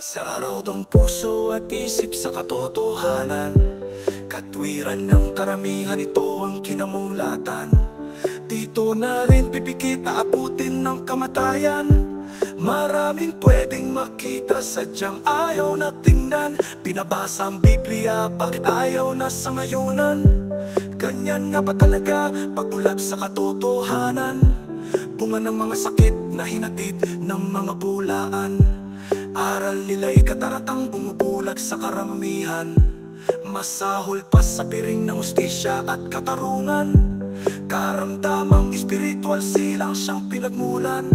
Sa araw ng puso at isip sa katotohanan, katwiran ng karamihan, ito ang kinamulatan. Dito na rin pipikit aabutin ng kamatayan. Maraming pwedeng makita, sadyang ayaw na tingnan. Pinabasa ang Biblia, bakit ayaw na sa ngayunan? Ganyan nga ba talaga pagbulag sa katotohanan? Bunga ng mga sakit na hinatid ng mga bulaan. Aral nila'y kataratang bumubulag sa karamihan. Masahol pa sa piring ng hustisya at katarungan. Karamdamang espiritual silang siyang pinagmulan.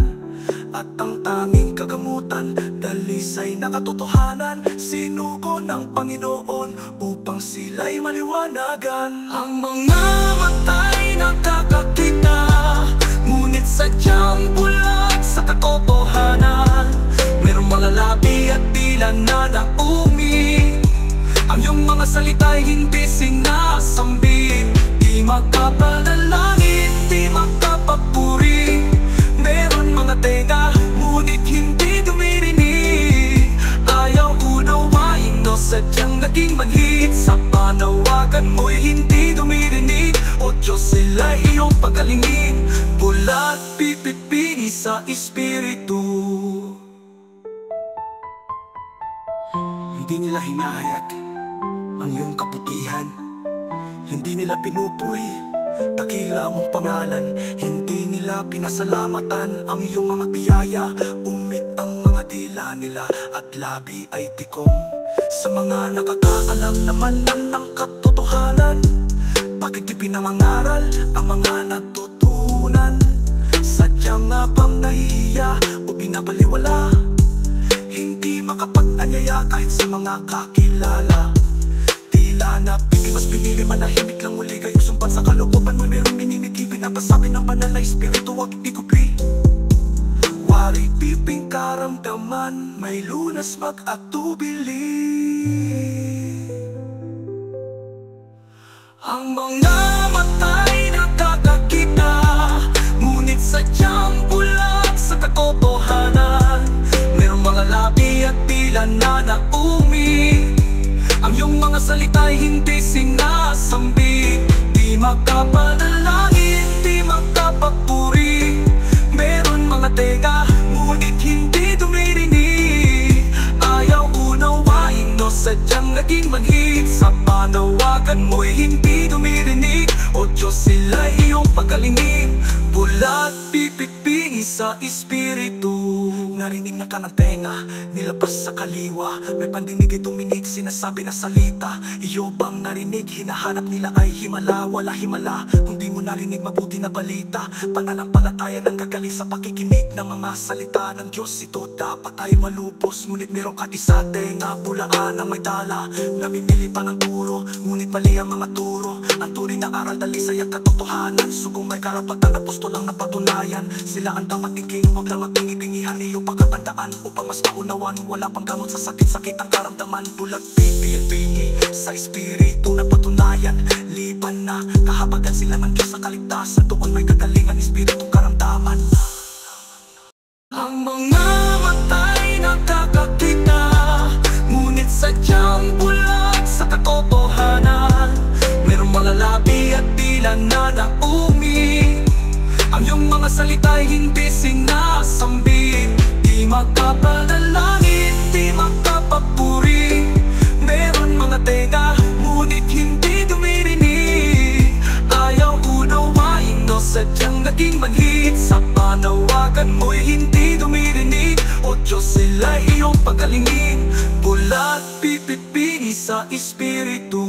At ang tanging kagamutan, dalisay na katotohanan, sinuko ng Panginoon upang sila'y maliwanagan. Ang mga matay nakakakita, ngunit sadyang bulag sa katotohanan. Merong mga labi at tila na naumi. Ang iyong mga salita'y hindi sinasambit. Di magkapanalangin, di magkapapuri. Meron mga tenga, ngunit hindi dumirinig. Ayaw unawain o sadyang naging manhid. Sa panawagan mo'y hindi dumirinig. O Diyos, sila iyong pagalingin. Bulat pipipini sa espiritu. Hindi nila hinahayag ang iyong kaputihan. Hindi nila pinupuri takila mong pangalan. Hindi nila pinasalamatan ang iyong mga biyaya. Umit ang mga dila nila at labi ay tikong. Sa mga nakakaalam naman ng katotohanan, bakit di pinangangaral ang mga natutunan? Sadyang nga bang nahihiya o binabaliwala? Hindi makapag-anyaya kahit sa mga kakilala. Tila na mas pinili manahimik lang muli. Kayo sumpat sa kalooban mo, merong mininiti. Pinapasabi ng banal na espiritu, huwag ikupli. Wari piping karamdaman, may lunas mag-atubili. Ang mga matay nakakakita, ngunit sadyang bulag sa katotohanan. Merong mga labi at tila na naumi. Ang iyong mga salita'y hindi sinasambit. Di magkapanalangin, di magkapapuri. Meron mga tenga, ngunit hindi dumirinig. Ayaw unawain o sadyang naging manhid. Sa panawagan mo'y hindi dumirinig. O Diyos, sila iyong pagalingin. Bulat pipipingi sa espiritu. Narinig na ka ng tenga, nilabas sa kaliwa. May pandinig ay tuminig, sinasabi na salita. Iyo bang narinig, hinahanap nila ay himala. Wala himala, kung di mo narinig mabuti na balita. Pananampalataya ng gagaling sa pakikinig ng mga salita ng Diyos. Ito dapat ay malubos, ngunit merong katisa tenga. Bulaan ang may dala, namimili pa ng turo. Ngunit mali ang mga turo. Ang tunay na aral, dalisay at katotohanan. Sugong may karapatan, apostol ang napatunayan. Sila ang dapat tingin, huwag lang magtingi-tingihan. Iyo pagkatandaan upang mas maunawan. Wala pang gamot sa sakit-sakit ang karamdaman. Bulag pipili sa espiritu na patunayan. Liban na kahabagan sila ng Diyos sa kaligtasan. Doon may kagalingan, espiritu karamdaman. Ang mga matay nakakakita, ngunit sadyang bulag sa katotohanan. Merong mga labi at tila na naumi. Ang iyong mga salita'y hindi sinasambit. Di magkapanalangin, di magkapapuri. Meron mga tenga, ngunit hindi dumirinig. Ayaw unawain o sadyang naging manhid. Sa panawagan mo'y hindi dumirinig. O Diyos, sila iyong pagalingin. Bulat pipipingi sa espiritu.